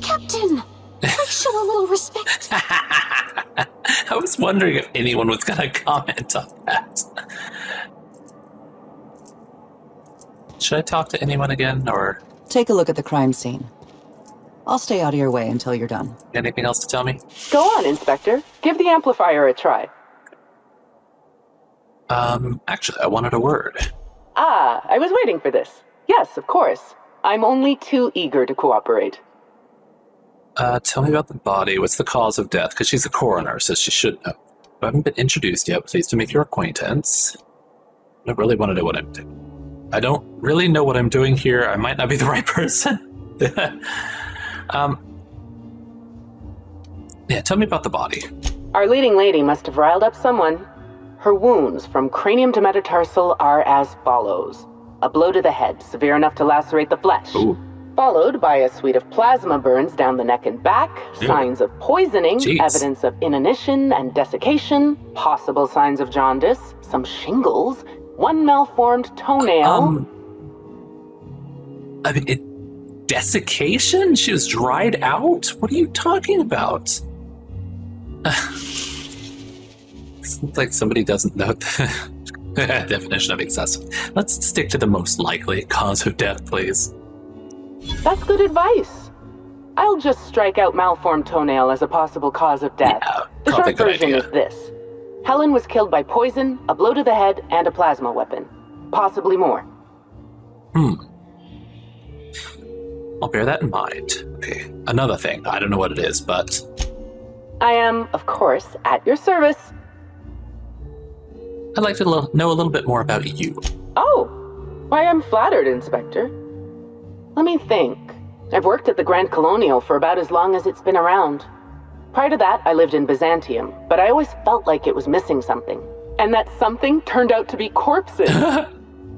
Captain, please show a little respect. I was wondering if anyone was going to comment on that. Should I talk to anyone again, or... Take a look at the crime scene. I'll stay out of your way until you're done. Anything else to tell me? Go on, Inspector. Give the amplifier a try. Actually, I wanted a word. Ah, I was waiting for this. Yes, of course. I'm only too eager to cooperate. Tell me about the body. What's the cause of death? Because she's a coroner, so she should know. I haven't been introduced yet. Pleased to make your acquaintance. I don't really want to know what I'm doing. I don't really know what I'm doing here. I might not be the right person. Yeah, tell me about the body. Our leading lady must have riled up someone. Her wounds from cranium to metatarsal are as follows. A blow to the head, severe enough to lacerate the flesh. Ooh. Followed by a suite of plasma burns down the neck and back, signs of poisoning, evidence of inanition and desiccation, possible signs of jaundice, some shingles, one malformed toenail. I mean, desiccation? She was dried out? What are you talking about? Seems like somebody doesn't know the definition of excessive. Let's stick to the most likely cause of death, please. That's good advice. I'll just strike out malformed toenail as a possible cause of death. Yeah, the short version is this. Helen was killed by poison, a blow to the head, and a plasma weapon. Possibly more. I'll bear that in mind. Okay, another thing. I don't know what it is, but... I am, of course, at your service. I'd like to know a little bit more about you. Oh, why, I'm flattered, Inspector. Let me think. I've worked at the Grand Colonial for about as long as it's been around. Prior to that, I lived in Byzantium, but I always felt like it was missing something. And that something turned out to be corpses.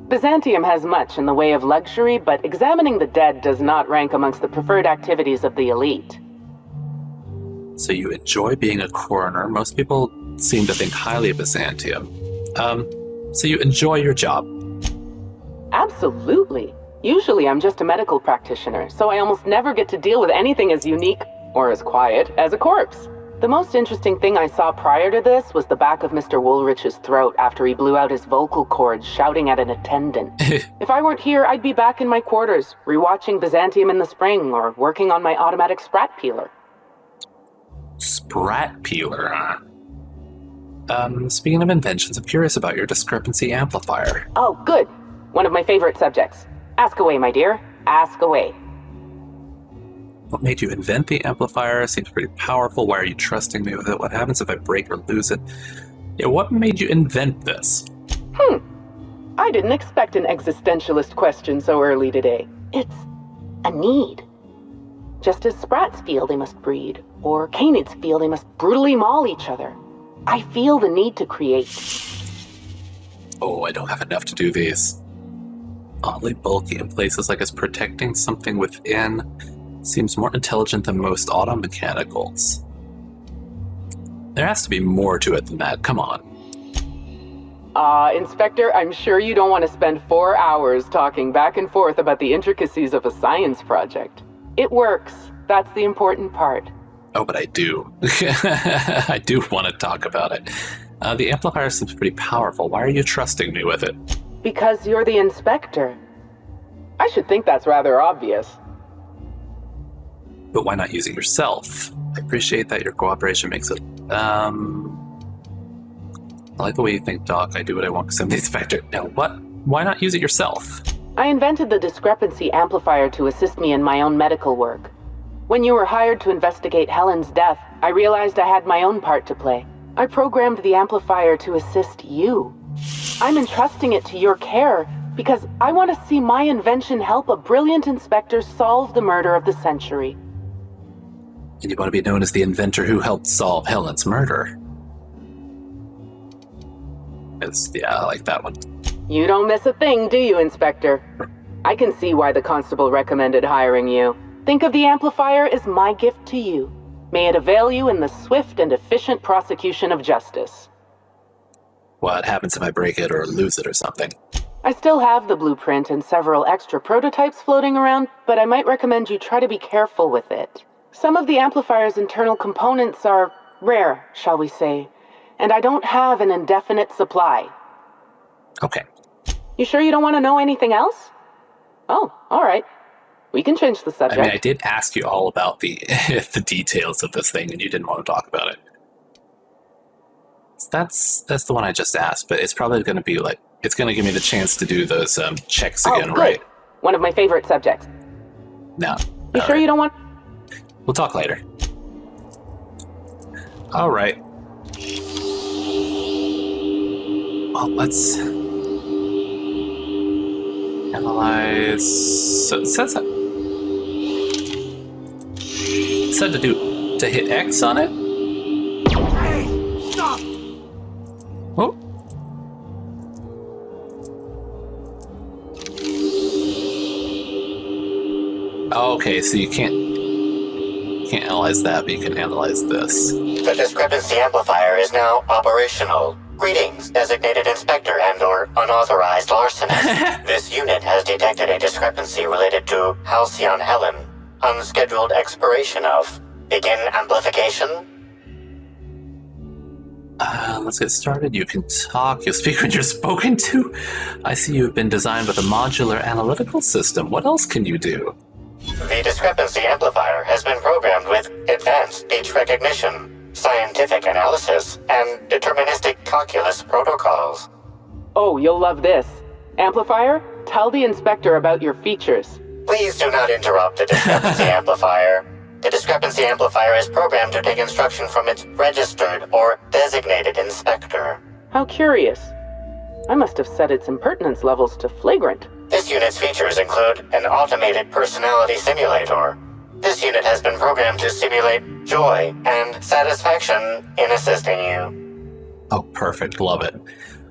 Byzantium has much in the way of luxury, but examining the dead does not rank amongst the preferred activities of the elite. So you enjoy being a coroner. Most people seem to think highly of Byzantium. So you enjoy your job? Absolutely. Usually I'm just a medical practitioner, so I almost never get to deal with anything as unique, or as quiet, as a corpse. The most interesting thing I saw prior to this was the back of Mr. Woolrich's throat after he blew out his vocal cords shouting at an attendant. If I weren't here, I'd be back in my quarters, rewatching Byzantium in the spring, or working on my automatic sprat peeler. Sprat peeler, huh? Speaking of inventions, I'm curious about your discrepancy amplifier. Oh, good. One of my favorite subjects. Ask away, my dear. Ask away. What made you invent the amplifier? Seems pretty powerful. Why are you trusting me with it? What happens if I break or lose it? Yeah, what made you invent this? I didn't expect an existentialist question so early today. It's a need. Just as sprats feel they must breed, or canids feel they must brutally maul each other, I feel the need to create. Oh, I don't have enough to do these. Oddly bulky in places like it's protecting something within. Seems more intelligent than most automechanicals. There has to be more to it than that. Come on. Inspector, I'm sure you don't want to spend 4 hours talking back and forth about the intricacies of a science project. It works. That's the important part. Oh, but I do. I do want to talk about it. The amplifier seems pretty powerful. Why are you trusting me with it? Because you're the inspector. I should think that's rather obvious. But why not use it yourself? I appreciate that your cooperation makes it, I like the way you think, Doc. I do what I want because I'm the inspector. No, what? Why not use it yourself? I invented the discrepancy amplifier to assist me in my own medical work. When you were hired to investigate Helen's death, I realized I had my own part to play. I programmed the amplifier to assist you. I'm entrusting it to your care because I want to see my invention help a brilliant inspector solve the murder of the century. And you want to be known as the inventor who helped solve Helen's murder. Yeah, I like that one. You don't miss a thing, do you, Inspector? I can see why the constable recommended hiring you. Think of the amplifier as my gift to you. May it avail you in the swift and efficient prosecution of justice. What happens if I break it or lose it or something? I still have the blueprint and several extra prototypes floating around, but I might recommend you try to be careful with it. Some of the amplifier's internal components are rare, shall we say, and I don't have an indefinite supply. Okay. You sure you don't want to know anything else? Oh, all right. We can change the subject. I mean, I did ask you all about the the details of this thing, and you didn't want to talk about it. That's the one I just asked, but it's probably going to be like, it's going to give me the chance to do those checks again, good. right? One of my favorite subjects. No. You sure you don't want... We'll talk later. All right. Well, let's analyze. So it says that. It said to hit X on it. Hey, stop! Oh. Okay, so you can't analyze that, but you can analyze this. The discrepancy amplifier is now operational. Greetings, designated inspector and/or unauthorized arsonist. This unit has detected a discrepancy related to Halcyon Helen. Unscheduled expiration of. Begin amplification. Let's get started. You can talk. You'll speak when you're spoken to. I see you've been designed with a modular analytical system. What else can you do? The discrepancy amplifier has been programmed with advanced speech recognition, scientific analysis, and deterministic calculus protocols. Oh, you'll love this. Amplifier, tell the inspector about your features. Please do not interrupt the discrepancy amplifier. The discrepancy amplifier is programmed to take instruction from its registered or designated inspector. How curious. I must have set its impertinence levels to flagrant. This unit's features include an automated personality simulator. This unit has been programmed to simulate joy and satisfaction in assisting you. Oh, perfect. Love it.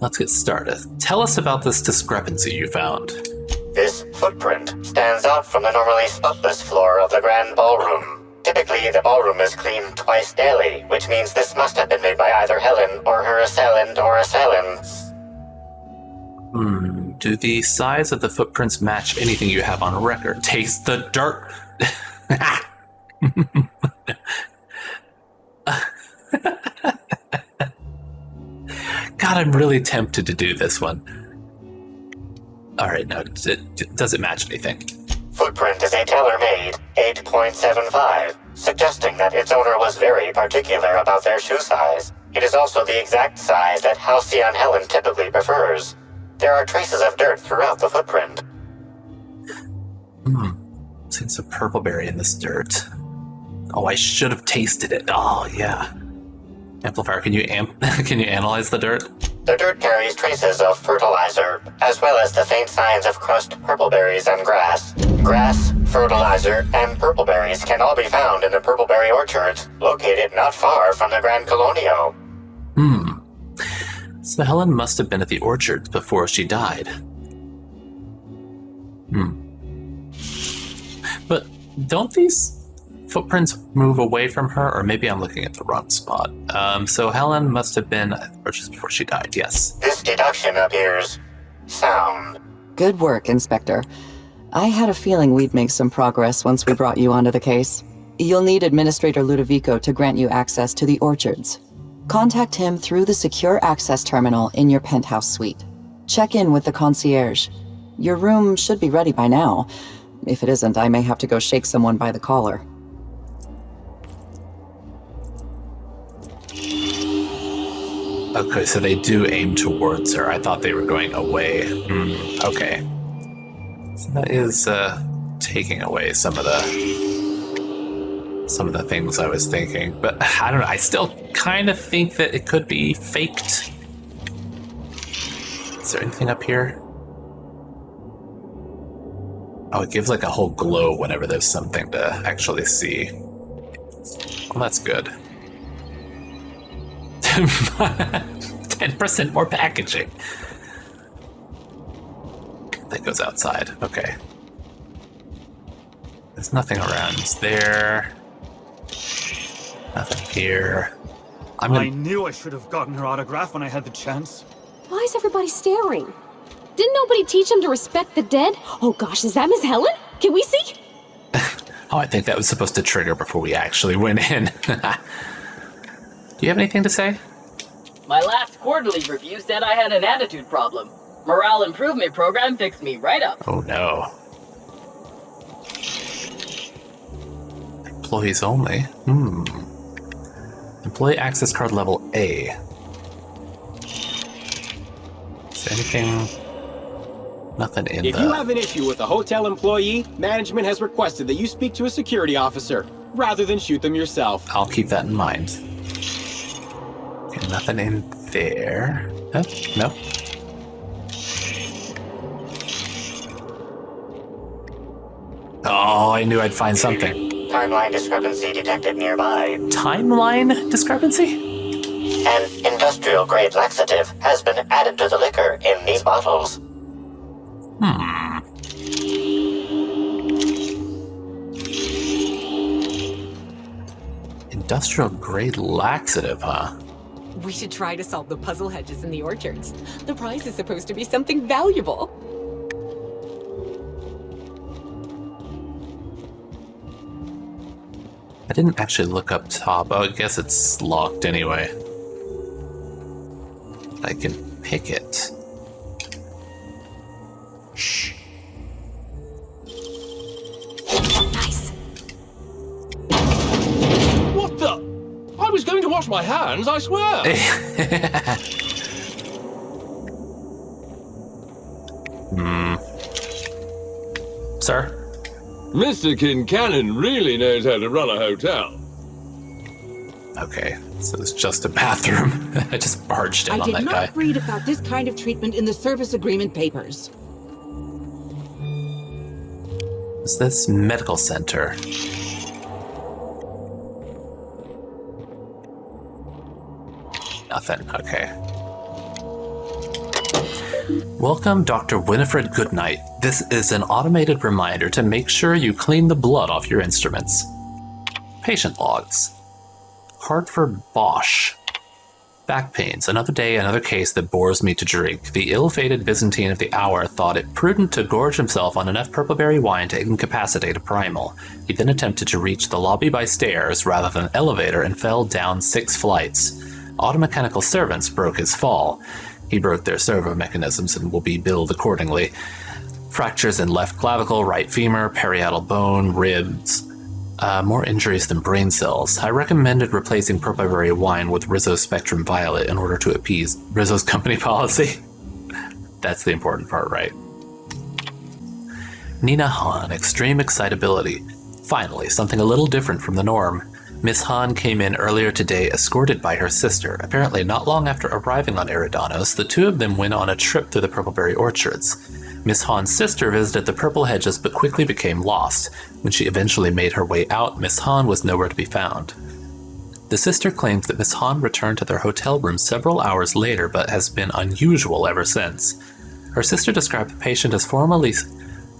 Let's get started. Tell us about this discrepancy you found. This footprint stands out from the normally spotless floor of the grand ballroom. Typically, the ballroom is cleaned twice daily, which means this must have been made by either Helen or her assailant or assailants. Do the size of the footprints match anything you have on record? Taste the dirt. God, I'm really tempted to do this one. All right, no, does it match anything? Footprint is a tailor-made 8.75, suggesting that its owner was very particular about their shoe size. It is also the exact size that Halcyon Helen typically prefers. There are traces of dirt throughout the footprint. Seems some purple berry in this dirt. Oh, I should have tasted it. Oh, yeah. Amplifier, can you analyze the dirt? The dirt carries traces of fertilizer, as well as the faint signs of crushed purpleberries and grass. Grass, fertilizer, and purpleberries can all be found in the purpleberry orchards, located not far from the Grand Colonio. So Helen must have been at the orchards before she died. But don't these footprints move away from her? Or maybe I'm looking at the wrong spot. So Helen must have been at the orchards before she died, yes. This deduction appears sound. Good work, Inspector. I had a feeling we'd make some progress once we brought you onto the case. You'll need Administrator Ludovico to grant you access to the orchards. Contact him through the secure access terminal in your penthouse suite. Check in with the concierge. Your room should be ready by now. If it isn't, I may have to go shake someone by the collar. Okay, so they do aim towards her. I thought they were going away. Okay. So that is taking away some of the things I was thinking. But I don't know, I still kind of think that it could be faked. Is there anything up here? Oh, it gives like a whole glow whenever there's something to actually see. Well, that's good. 10% more packaging. That goes outside. Okay. There's nothing around there. Nothing here. I knew I should have gotten her autograph when I had the chance. Why is everybody staring? Didn't nobody teach him to respect the dead? Oh gosh, is that Miss Helen? Can we see? Oh, I think that was supposed to trigger before we actually went in. Do you have anything to say? My last quarterly review said I had an attitude problem. Morale improvement program fixed me right up. Oh no. Employees only? Employee access card level A. Is there anything... Nothing in If you have an issue with a hotel employee, management has requested that you speak to a security officer, rather than shoot them yourself. I'll keep that in mind. Okay, nothing in there. Oh, no. Oh, I knew I'd find something. Timeline discrepancy detected nearby. Timeline discrepancy? An industrial-grade laxative has been added to the liquor in these bottles. Industrial-grade laxative, huh? We should try to solve the puzzle hedges in the orchards. The prize is supposed to be something valuable. I didn't actually look up top. Oh, I guess it's locked anyway. I can pick it. Shh. Nice. What the? I was going to wash my hands, I swear. Sir? Mr. Kincannon really knows how to run a hotel. Okay, so it's just a bathroom. I just barged in I on did that not guy. read about this kind of treatment in the service agreement papers. Is this medical center? Nothing, okay. Welcome, Dr. Winifred Goodnight. This is an automated reminder to make sure you clean the blood off your instruments. Patient logs. Hartford Bosch. Back pains. Another day, another case that bores me to drink. The ill-fated Byzantine of the hour thought it prudent to gorge himself on enough purpleberry wine to incapacitate a primal. He then attempted to reach the lobby by stairs rather than elevator and fell down 6 flights. Automechanical servants broke his fall. He broke their servo mechanisms and will be billed accordingly. Fractures in left clavicle, right femur, parietal bone, ribs. More injuries than brain cells. I recommended replacing purpleberry wine with Rizzo Spectrum Violet in order to appease Rizzo's company policy. That's the important part, right? Nina Han, extreme excitability. Finally, something a little different from the norm. Miss Han came in earlier today escorted by her sister. Apparently not long after arriving on Eridanos, the two of them went on a trip through the purpleberry orchards. Miss Han's sister visited the purple hedges but quickly became lost. When she eventually made her way out, Miss Han was nowhere to be found. The sister claims that Miss Han returned to their hotel room several hours later but has been unusual ever since. Her sister described the patient as formerly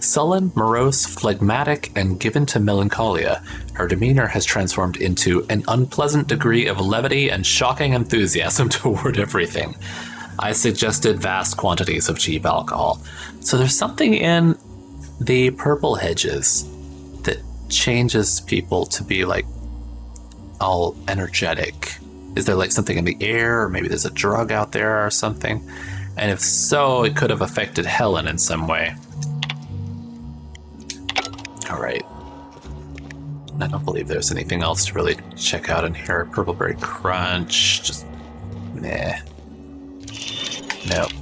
sullen, morose, phlegmatic, and given to melancholia. Her demeanor has transformed into an unpleasant degree of levity and shocking enthusiasm toward everything. I suggested vast quantities of cheap alcohol. So there's something in the purple hedges that changes people to be like all energetic. Is there like something in the air, or maybe there's a drug out there or something? And if so, it could have affected Helen in some way. All right. I don't believe there's anything else to really check out in here. Purpleberry Crunch, just meh. Nope.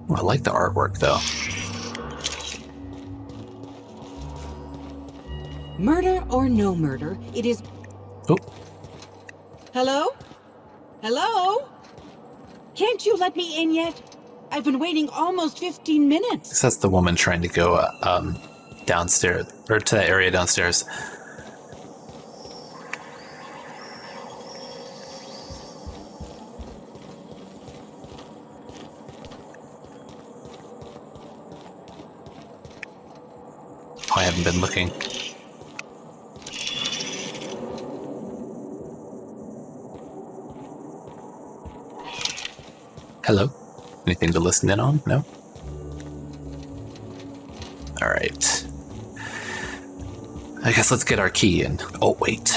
Oh, I like the artwork though. Murder or no murder, it is... Oh. Hello? Hello? Can't you let me in yet? I've been waiting almost 15 minutes. That's the woman trying to go downstairs, or to that area downstairs. Oh, I haven't been looking. Hello? Anything to listen in on? No? Alright. I guess let's get our key in. Oh, wait.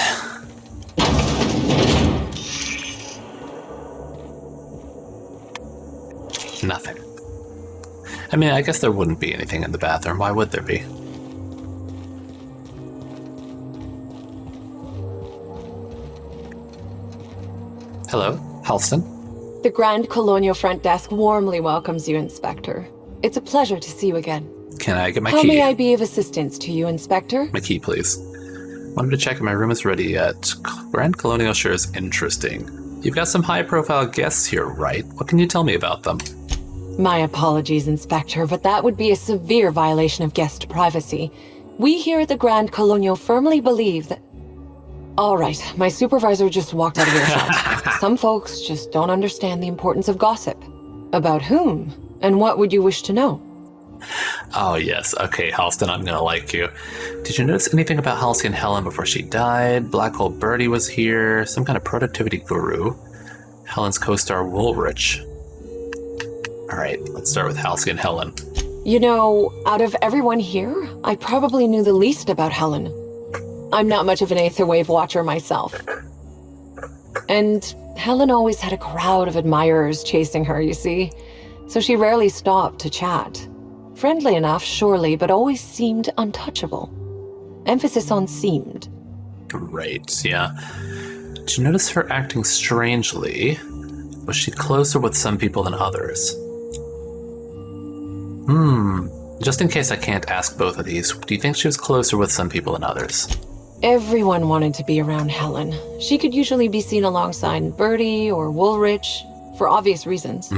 Nothing. I mean, I guess there wouldn't be anything in the bathroom. Why would there be? Hello, Halston? The Grand Colonial Front Desk warmly welcomes you, Inspector. It's a pleasure to see you again. Can I get my key? How key? may I be of assistance to you, Inspector? My key, please. Wanted to check if my room is ready yet. Grand Colonial sure is interesting. You've got some high-profile guests here, right? What can you tell me about them? My apologies, Inspector, but that would be a severe violation of guest privacy. We here at the Grand Colonial firmly believe that... All right, my supervisor just walked out of earshot. Some folks just don't understand the importance of gossip. About whom? And what would you wish to know? Oh, yes. Okay, Halston, I'm gonna like you. Did you notice anything about Halcyon Helen before she died? Black Hole Birdie was here. Some kind of productivity guru. Helen's co-star Woolrich. Alright, let's start with Halcyon Helen. You know, out of everyone here, I probably knew the least about Helen. I'm not much of an Aetherwave watcher myself. And Helen always had a crowd of admirers chasing her, you see. So she rarely stopped to chat. Friendly enough, surely, but always seemed untouchable. Emphasis on seemed. Right, yeah. Did you notice her acting strangely? Was she closer with some people than others? Just in case I can't ask both of these, do you think she was closer with some people than others? Everyone wanted to be around Helen. She could usually be seen alongside Birdie or Woolrich, for obvious reasons.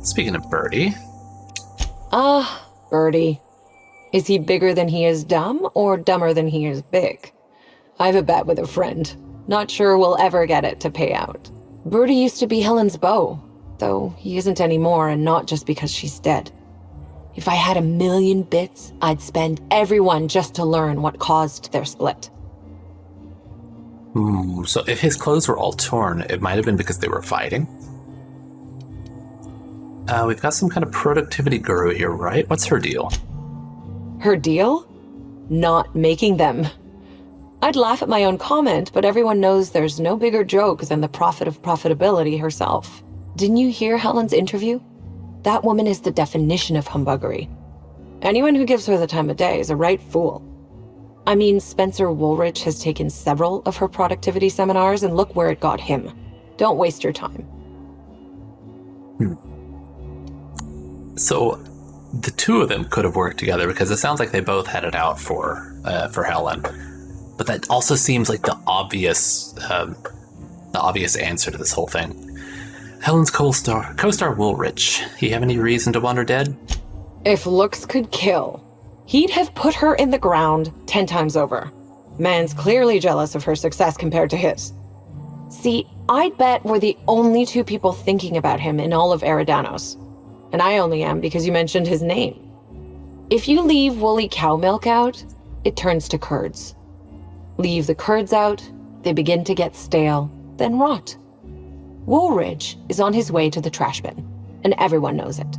Speaking of Birdie... Birdie. Is he bigger than he is dumb, or dumber than he is big? I have a bet with a friend. Not sure we'll ever get it to pay out. Birdie used to be Helen's beau, though he isn't anymore, and not just because she's dead. If I had 1,000,000 bits, I'd spend every one just to learn what caused their split. So if his clothes were all torn, it might have been because they were fighting? We've got some kind of productivity guru here, right? What's her deal? Her deal? Not making them. I'd laugh at my own comment, but everyone knows there's no bigger joke than the prophet of profitability herself. Didn't you hear Helen's interview? That woman is the definition of humbuggery. Anyone who gives her the time of day is a right fool. I mean, Spencer Woolrich has taken several of her productivity seminars, and look where it got him. Don't waste your time. So, the two of them could have worked together because it sounds like they both had it out for Helen. But that also seems like the obvious answer to this whole thing. Helen's co-star Woolrich. He have any reason to want her dead? If looks could kill, he'd have put her in the ground 10 times over. Man's clearly jealous of her success compared to his. See, I'd bet we're the only two people thinking about him in all of Eridanos. And I only am because you mentioned his name. If you leave woolly cow milk out, it turns to curds. Leave the curds out, they begin to get stale, then rot. Woolrich is on his way to the trash bin, and everyone knows it.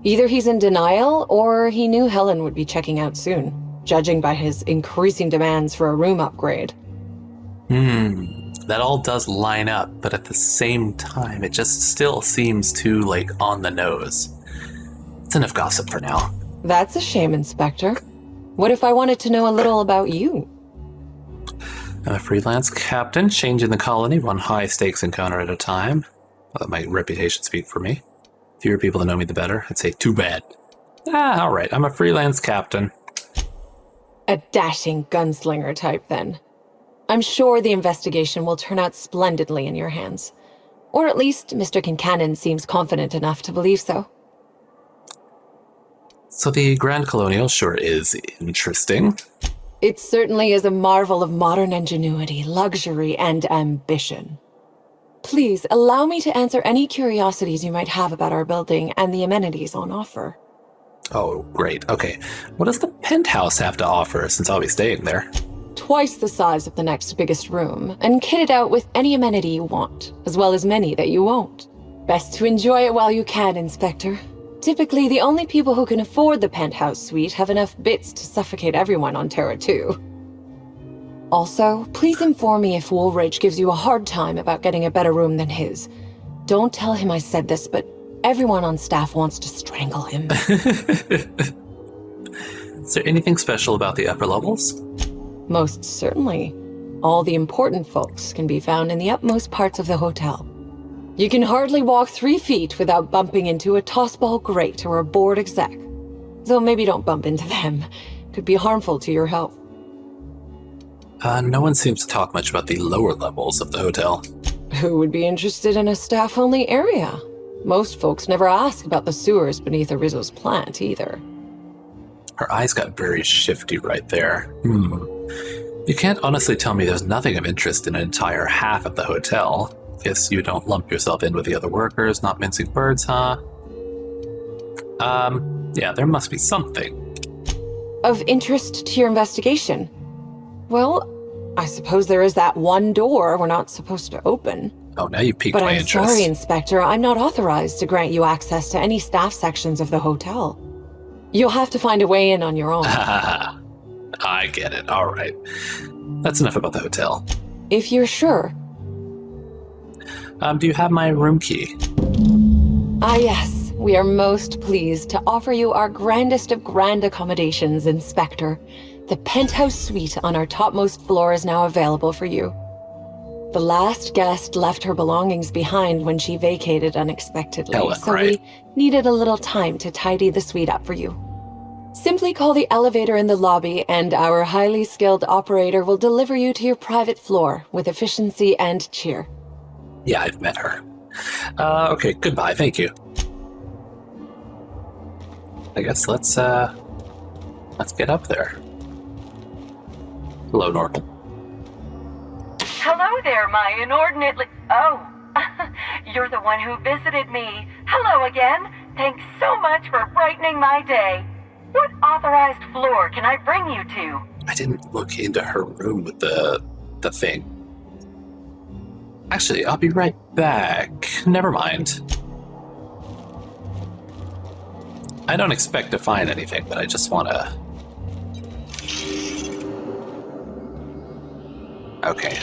Either he's in denial, or he knew Helen would be checking out soon, judging by his increasing demands for a room upgrade. That all does line up, but at the same time, it just still seems too, on the nose. It's enough gossip for now. That's a shame, Inspector. What if I wanted to know a little about you? I'm a freelance captain, changing the colony one high-stakes encounter at a time. Let my reputation speak for me. Fewer people that know me, the better. I'd say too bad. All right, I'm a freelance captain. A dashing gunslinger type, then. I'm sure the investigation will turn out splendidly in your hands. Or at least Mr. Kincannon seems confident enough to believe so. So the Grand Colonial sure is interesting. It certainly is a marvel of modern ingenuity, luxury, and ambition. Please, allow me to answer any curiosities you might have about our building and the amenities on offer. Oh, great. Okay. What does the penthouse have to offer, since I'll be staying there? twice the size of the next biggest room, and kitted out with any amenity you want, as well as many that you won't. Best to enjoy it while you can, Inspector. Typically, the only people who can afford the penthouse suite have enough bits to suffocate everyone on Terra 2. Also, please inform me if Woolridge gives you a hard time about getting a better room than his. Don't tell him I said this, but everyone on staff wants to strangle him. Is there anything special about the upper levels? Most certainly. All the important folks can be found in the upmost parts of the hotel. You can hardly walk 3 feet without bumping into a tossball grate or a bored exec. Though maybe don't bump into them. Could be harmful to your health. No one seems to talk much about the lower levels of the hotel. Who would be interested in a staff-only area? Most folks never ask about the sewers beneath Arizo's plant, either. Her eyes got very shifty right there. You can't honestly tell me there's nothing of interest in an entire half of the hotel. Guess you don't lump yourself in with the other workers, not mincing words, huh? Yeah, there must be something. Of interest to your investigation? Well, I suppose there is that one door we're not supposed to open. Oh, now you piqued but my I'm interest. sorry, Inspector, I'm not authorized to grant you access to any staff sections of the hotel. You'll have to find a way in on your own. I get it, alright. That's enough about the hotel. If you're sure. Do you have my room key? Ah, yes. We are most pleased to offer you our grandest of grand accommodations, Inspector. The penthouse suite on our topmost floor is now available for you. The last guest left her belongings behind when she vacated unexpectedly, we needed a little time to tidy the suite up for you. Simply call the elevator in the lobby and our highly skilled operator will deliver you to your private floor with efficiency and cheer. Yeah, I've met her. Okay, goodbye, thank you. I guess let's get up there. Hello, Normal. Hello there, my inordinately... Oh, you're the one who visited me. Hello again. Thanks so much for brightening my day. What authorized floor can I bring you to? I didn't look into her room with the thing. Actually, I'll be right back. Never mind. I don't expect to find anything, but I just want to... Okay.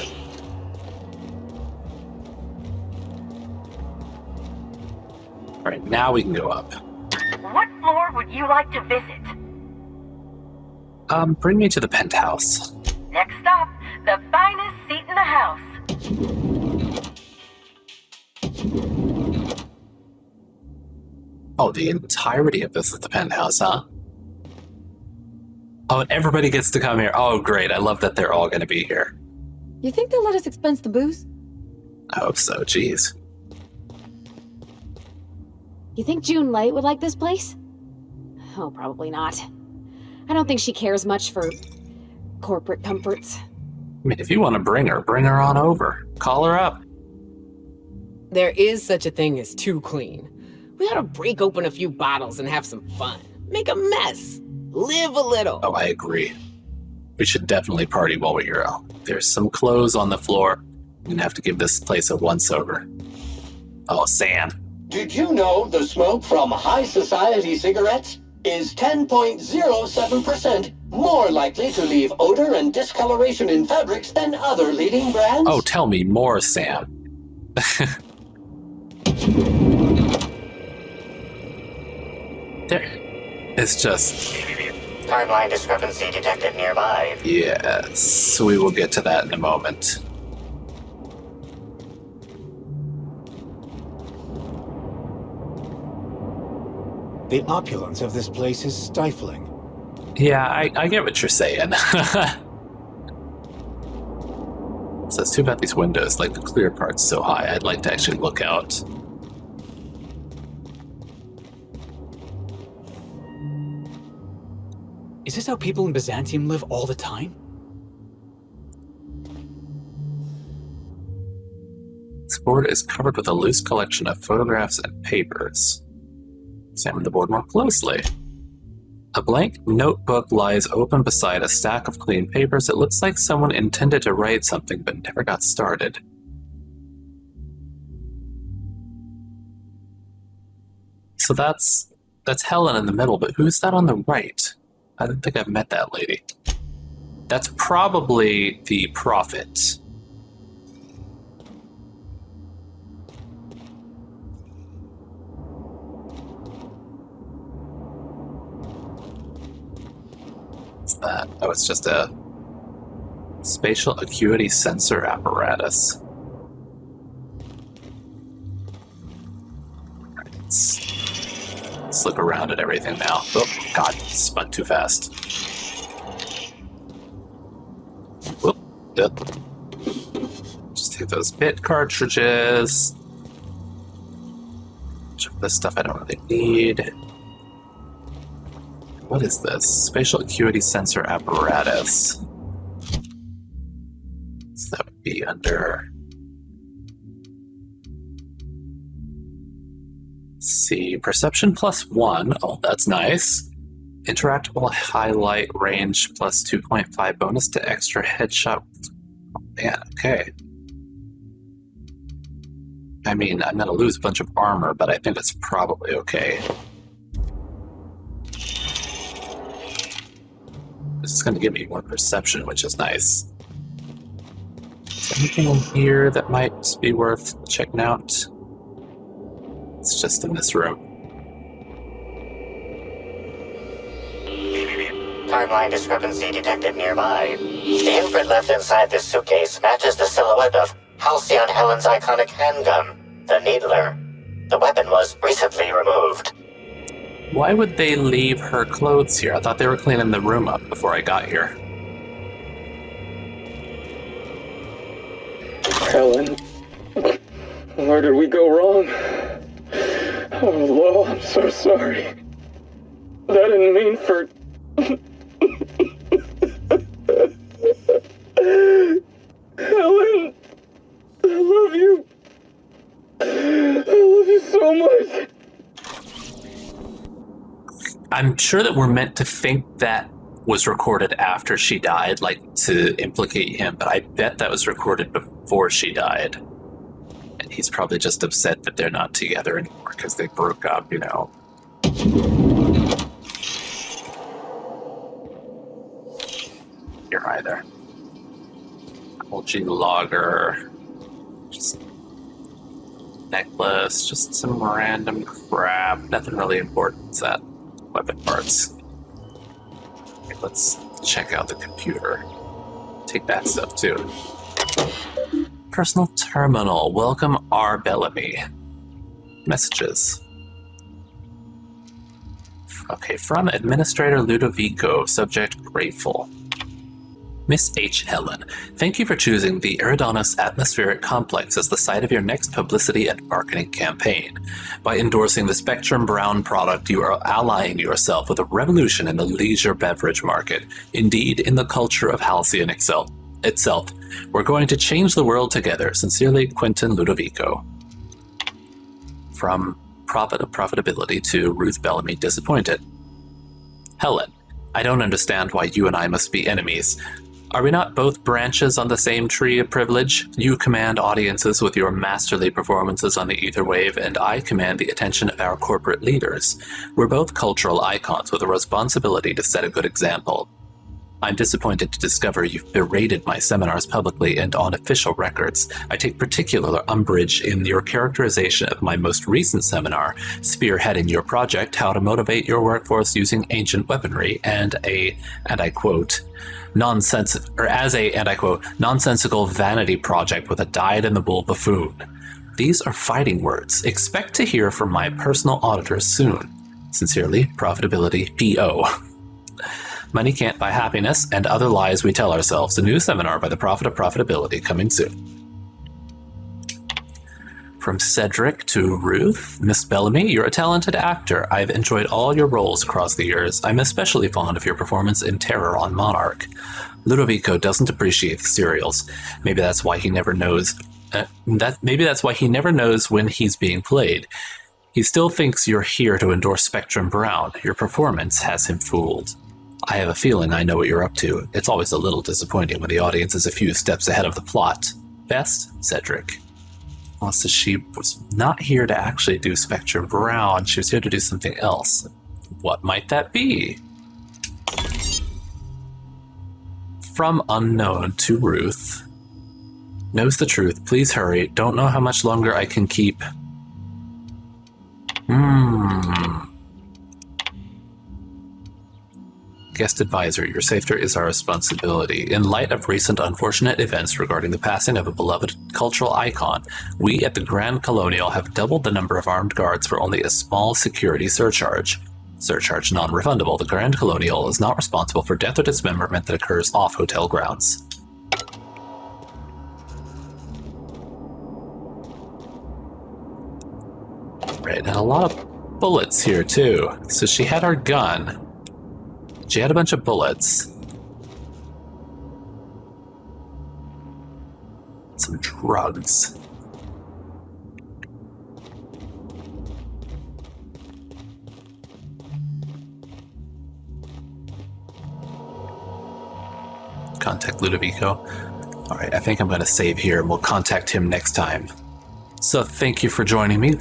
Alright, now we can go up. What floor would you like to visit? Bring me to the penthouse. Next stop, the finest seat in the house. Oh, the entirety of this is the penthouse, huh? Oh, and everybody gets to come here. Oh, great. I love that they're all going to be here. You think they'll let us expense the booze? I hope so, jeez. You think June Light would like this place? Oh, probably not. I don't think she cares much for corporate comforts. I mean, if you want to bring her on over. Call her up. There is such a thing as too clean. We ought to break open a few bottles and have some fun. Make a mess. Live a little. Oh, I agree. We should definitely party while we're here. There's some clothes on the floor. We're gonna have to give this place a once-over. Oh, Sam. Did you know the smoke from high society cigarettes is 10.07% more likely to leave odor and discoloration in fabrics than other leading brands? Oh, tell me more, Sam. There. It's just... Timeline discrepancy detected nearby. Yes, we will get to that in a moment. The opulence of this place is stifling. Yeah, I get what you're saying. So it's too bad these windows, like the clear part's so high, I'd like to actually look out. Is this how people in Byzantium live all the time? This board is covered with a loose collection of photographs and papers. Examine the board more closely. A blank notebook lies open beside a stack of clean papers. It looks like someone intended to write something but never got started. So that's Helen in the middle, but who's that on the right? I don't think I've met that lady. That's probably the Prophet. What's that? Oh, it's just a spatial acuity sensor apparatus. Let's look around at everything now. Oh, God, spun too fast. Whoop, yep. Just take those bit cartridges. This stuff I don't really need. What is this? Spatial acuity sensor apparatus. So that would be under... Let's see, perception +1. Oh, that's nice. Interactable highlight range plus 2.5 bonus to extra headshot. Oh, man, okay. I mean, I'm gonna lose a bunch of armor, but I think that's probably okay. This is gonna give me more perception, which is nice. Is there anything in here that might be worth checking out? It's just in this room. Timeline discrepancy detected nearby. The imprint left inside this suitcase matches the silhouette of Halcyon Helen's iconic handgun, the Needler. The weapon was recently removed. Why would they leave her clothes here? I thought they were cleaning the room up before I got here. Helen, where did we go wrong? Oh, Lo, I'm so sorry. I didn't mean for... Helen, I love you. I love you so much. I'm sure that we're meant to think that was recorded after she died, like to implicate him, but I bet that was recorded before she died. And he's probably just upset that they're not together anymore because they broke up, you know. Here either. Colgy logger. Just necklace, just some random crap. Nothing really important. Is that weapon parts? Okay, let's check out the computer. Take that stuff too. Personal terminal. Welcome R. Bellamy. Messages. Okay, from Administrator Ludovico. Subject grateful. Miss H. Helen, thank you for choosing the Eridanus Atmospheric Complex as the site of your next publicity and marketing campaign. By endorsing the Spectrum Brown product, you are allying yourself with a revolution in the leisure beverage market, indeed in the culture of Halcyon itself. We're going to change the world together. Sincerely, Quentin Ludovico. From Prophet of Profitability to Ruth Bellamy, disappointed. Helen, I don't understand why you and I must be enemies. Are we not both branches on the same tree of privilege? You command audiences with your masterly performances on the ether wave, and I command the attention of our corporate leaders. We're both cultural icons with a responsibility to set a good example. I'm disappointed to discover you've berated my seminars publicly and on official records. I take particular umbrage in your characterization of my most recent seminar, spearheading your project, How to Motivate Your Workforce Using Ancient Weaponry, and I quote, nonsensical vanity project with a dyed-in-the-wool buffoon. These are fighting words. Expect to hear from my personal auditors soon. Sincerely, Profitability, P.O. Money Can't Buy Happiness and Other Lies We Tell Ourselves, a new seminar by the Prophet of Profitability, coming soon. From Cedric to Ruth, Miss Bellamy, you're a talented actor. I've enjoyed all your roles across the years. I'm especially fond of your performance in Terror on Monarch. Ludovico doesn't appreciate the serials. Maybe that's why he never knows. Maybe that's why he never knows when he's being played. He still thinks you're here to endorse Spectrum Brown. Your performance has him fooled. I have a feeling I know what you're up to. It's always a little disappointing when the audience is a few steps ahead of the plot. Best, Cedric. Well, so she was not here to actually do Spectrum Brown. She was here to do something else. What might that be? From unknown to Ruth. Knows the truth. Please hurry. Don't know how much longer I can keep. Guest advisor, your safety is our responsibility. In light of recent unfortunate events regarding the passing of a beloved cultural icon, we at the Grand Colonial have doubled the number of armed guards for only a small security surcharge. Surcharge non-refundable. The Grand Colonial is not responsible for death or dismemberment that occurs off hotel grounds. Right, and a lot of bullets here too. So she had her gun. She had a bunch of bullets. Some drugs. Contact Ludovico. Alright, I think I'm going to save here and we'll contact him next time. So thank you for joining me.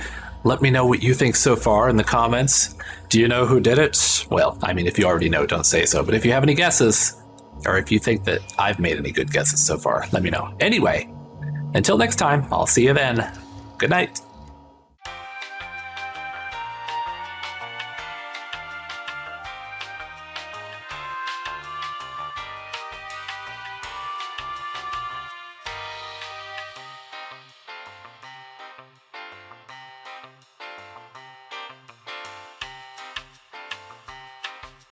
Let me know what you think so far in the comments. Do you know who did it? Well, I mean, if you already know, don't say so. But if you have any guesses, or if you think that I've made any good guesses so far, let me know. Anyway, until next time, I'll see you then. Good night.